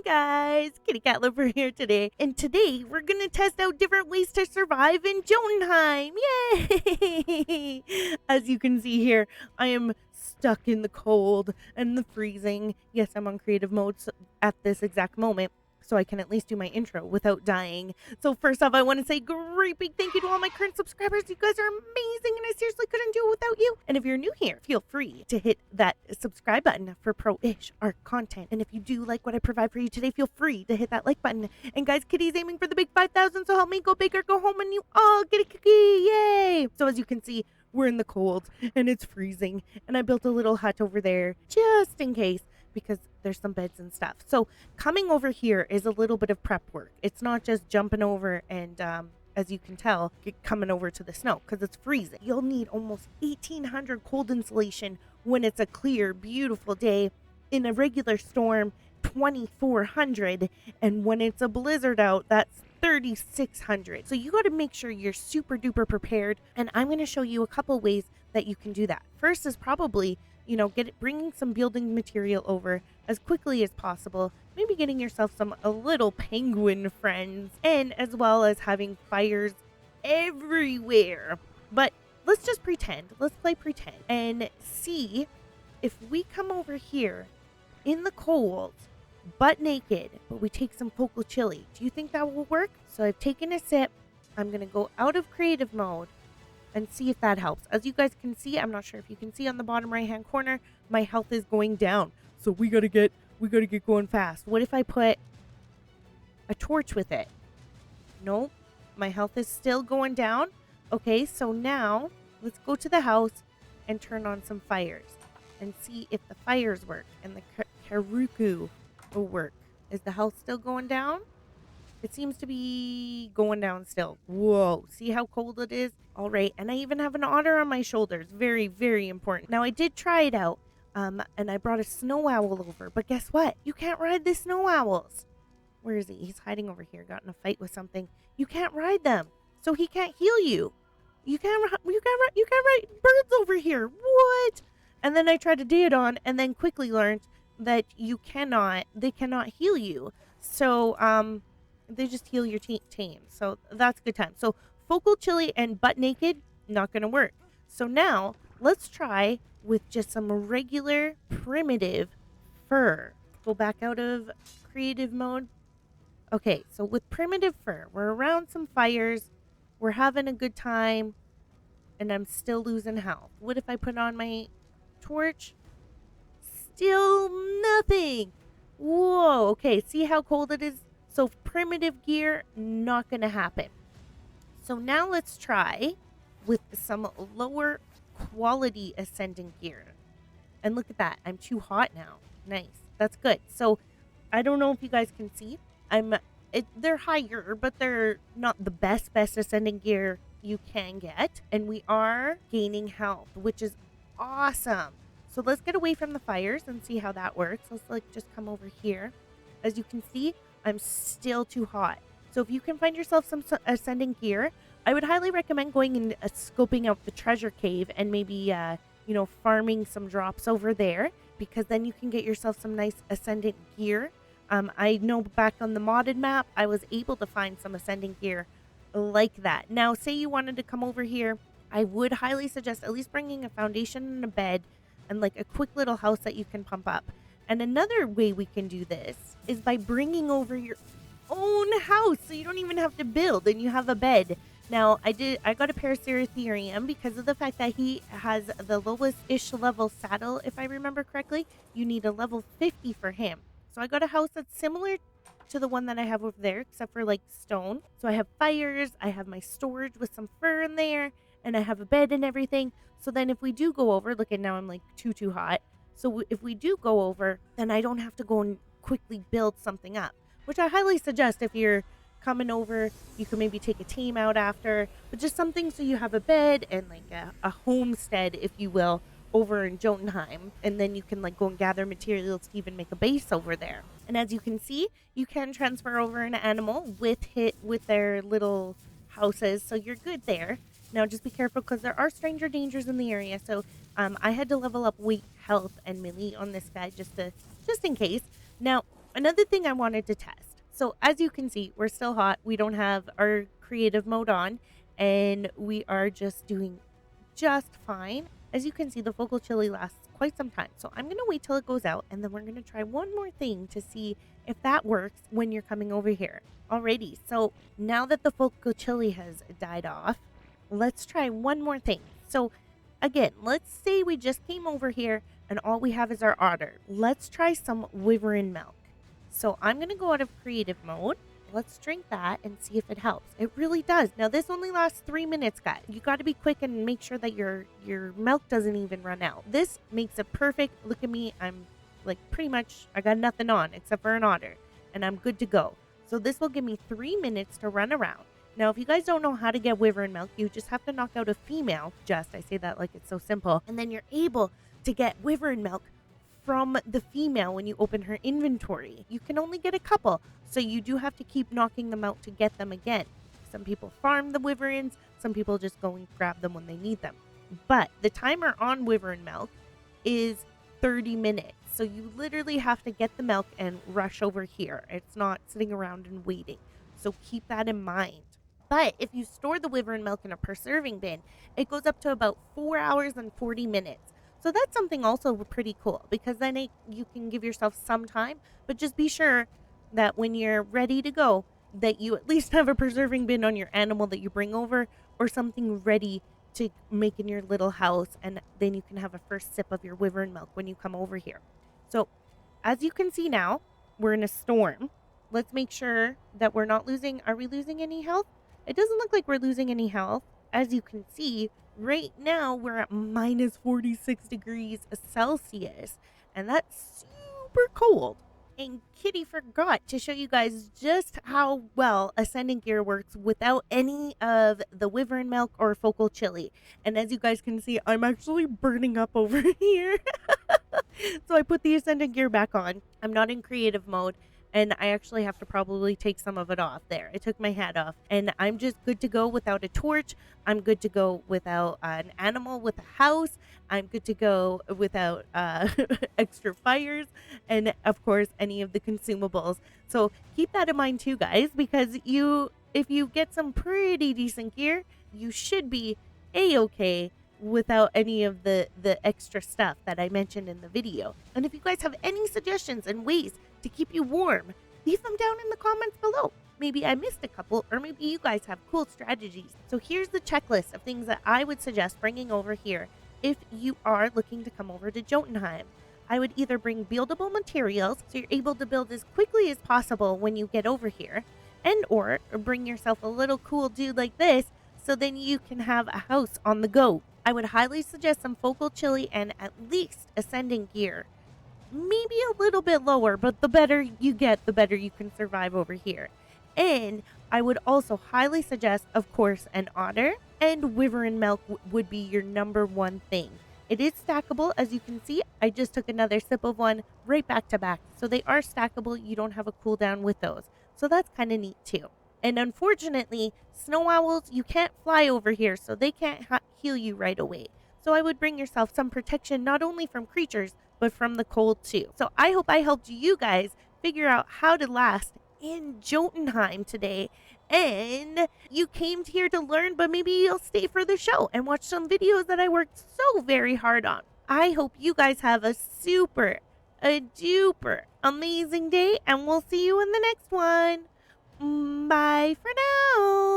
guys, Kitty Cat Lover here today, and today we're gonna test out different ways to survive in Jotunheim. Yay! As you can see here, I am stuck in the cold and the freezing. Yes, I'm on creative mode at this exact moment, so I can at least do my intro without dying. So first off, I want to say great big thank you to all my current subscribers. You guys are amazing, and I seriously couldn't do it without you. And if you're new here, feel free to hit that subscribe button for pro-ish art content. And if you do like what I provide for you today, feel free to hit that like button. And guys, Kitty's aiming for the big 5,000, so help me go big or go home, and you all get a cookie. Yay! So as you can see, we're in the cold, and it's freezing. And I built a little hut over there just in case, because there's some beds and stuff. So coming over here is a little bit of prep work. It's not just jumping over and, as you can tell, coming over to the snow because it's freezing. You'll need almost 1,800 cold insulation when it's a clear, beautiful day. In a regular storm, 2,400. And when it's a blizzard out, that's 3,600. So you got to make sure you're super duper prepared. And I'm going to show you a couple ways that you can do that. First is probably bringing some building material over as quickly as possible, maybe getting yourself a little penguin friends, and as well as having fires everywhere. But let's just pretend, let's play pretend and see if we come over here in the cold, butt naked, but we take some focal chili. Do you think that will work? So I've taken a sip. I'm going to go out of creative mode and see if that helps. As you guys can see, I'm not sure if you can see on the bottom right hand corner, my health is going down. So we gotta get going fast. What if I put a torch with it? Nope, my health is still going down. Okay, so now let's go to the house and turn on some fires and see if the fires work and the karuku will work. Is the health still going down? It seems to be going down still. Whoa, see how cold it is? All right, and I even have an otter on my shoulders. Very, very important. Now, I did try it out, and I brought a snow owl over. But guess what? You can't ride the snow owls. Where is he? He's hiding over here. Got in a fight with something. You can't ride them, so he can't heal you. You can't ride birds over here. What? And then I tried to do it on, and then quickly learned that they cannot heal you. So, they just heal your tame. So that's good time. So focal chili and butt naked, not going to work. So now let's try with just some regular primitive fur. Go back out of creative mode. Okay, so with primitive fur, we're around some fires. We're having a good time. And I'm still losing health. What if I put on my torch? Still nothing. Whoa. Okay, see how cold it is? So primitive gear, not going to happen. So now let's try with some lower quality ascending gear. And look at that. I'm too hot now. Nice. That's good. So I don't know if you guys can see. They're higher, but they're not the best ascending gear you can get. And we are gaining health, which is awesome. So let's get away from the fires and see how that works. Let's just come over here. As you can see, I'm still too hot. So if you can find yourself some ascending gear, I would highly recommend going and scoping out the treasure cave and maybe, farming some drops over there, because then you can get yourself some nice ascendant gear. I know back on the modded map, I was able to find some ascending gear like that. Now, say you wanted to come over here, I would highly suggest at least bringing a foundation and a bed and like a quick little house that you can pump up. And another way we can do this is by bringing over your own house, so you don't even have to build and you have a bed. Now, I got a Paraceratherium because of the fact that he has the lowest-ish level saddle, if I remember correctly. You need a level 50 for him. So I got a house that's similar to the one that I have over there, except for like stone. So I have fires, I have my storage with some fur in there, and I have a bed and everything. So then if we do go over, look at now I'm like too hot. So if we do go over, then I don't have to go and quickly build something up, which I highly suggest if you're coming over. You can maybe take a team out after, but just something so you have a bed and like a homestead, if you will, over in Jotunheim. And then you can like go and gather materials to even make a base over there. And as you can see, you can transfer over an animal with their little houses, so you're good there. Now just be careful because there are stranger dangers in the area. So I had to level up weight, health, and melee on this guy just in case. Now another thing I wanted to test. So as you can see, we're still hot. We don't have our creative mode on, and we are just doing just fine. As you can see, the focal chili lasts quite some time. So I'm going to wait till it goes out, and then we're going to try one more thing to see if that works when you're coming over here. Alrighty, so now that the focal chili has died off, let's try one more thing. So again, let's say we just came over here and all we have is our otter. Let's try some wyvern milk. So I'm going to go out of creative mode. Let's drink that and see if it helps. It really does. Now this only lasts 3 minutes, guys. You got to be quick and make sure that your milk doesn't even run out. This makes it perfect. Look at me. I'm like pretty much, I got nothing on except for an otter, and I'm good to go. So this will give me 3 minutes to run around. Now, if you guys don't know how to get wyvern milk, you just have to knock out a female. I say that like it's so simple. And then you're able to get wyvern milk from the female when you open her inventory. You can only get a couple, so you do have to keep knocking them out to get them again. Some people farm the wyverns, some people just go and grab them when they need them. But the timer on wyvern milk is 30 minutes. So you literally have to get the milk and rush over here. It's not sitting around and waiting. So keep that in mind. But if you store the wyvern milk in a preserving bin, it goes up to about 4 hours and 40 minutes. So that's something also pretty cool, because then you can give yourself some time, but just be sure that when you're ready to go, that you at least have a preserving bin on your animal that you bring over, or something ready to make in your little house, and then you can have a first sip of your wyvern milk when you come over here. So as you can see now, we're in a storm. Let's make sure that we're not losing. Are we losing any health? It doesn't look like we're losing any health. As you can see, right now we're at minus 46 degrees Celsius, and that's super cold. And Kitty forgot to show you guys just how well Ascendant Gear works without any of the wyvern milk or focal chili. And as you guys can see, I'm actually burning up over here. So I put the Ascendant Gear back on. I'm not in creative mode, and I actually have to probably take some of it off there. I took my hat off, and I'm just good to go without a torch. I'm good to go without an animal with a house. I'm good to go without extra fires, and of course, any of the consumables. So keep that in mind too, guys, because if you get some pretty decent gear, you should be a-okay without any of the extra stuff that I mentioned in the video. And if you guys have any suggestions and ways to keep you warm, leave them down in the comments below. Maybe I missed a couple, or maybe you guys have cool strategies. So here's the checklist of things that I would suggest bringing over here if you are looking to come over to Jotunheim. I would either bring buildable materials, so you're able to build as quickly as possible when you get over here, and or bring yourself a little cool dude like this, so then you can have a house on the go. I would highly suggest some focal chili and at least Ascendant Gear. Maybe a little bit lower, but the better you get, the better you can survive over here. And I would also highly suggest, of course, an otter, and wyvern milk would be your number one thing. It is stackable, as you can see. I just took another sip of one right back to back. So they are stackable. You don't have a cooldown with those. So that's kind of neat too. And unfortunately, snow owls, you can't fly over here, so they can't heal you right away. So I would bring yourself some protection, not only from creatures, but from the cold too. So I hope I helped you guys figure out how to last in Jotunheim today. And you came here to learn, but maybe you'll stay for the show and watch some videos that I worked so very hard on. I hope you guys have a duper amazing day, and we'll see you in the next one. Bye for now.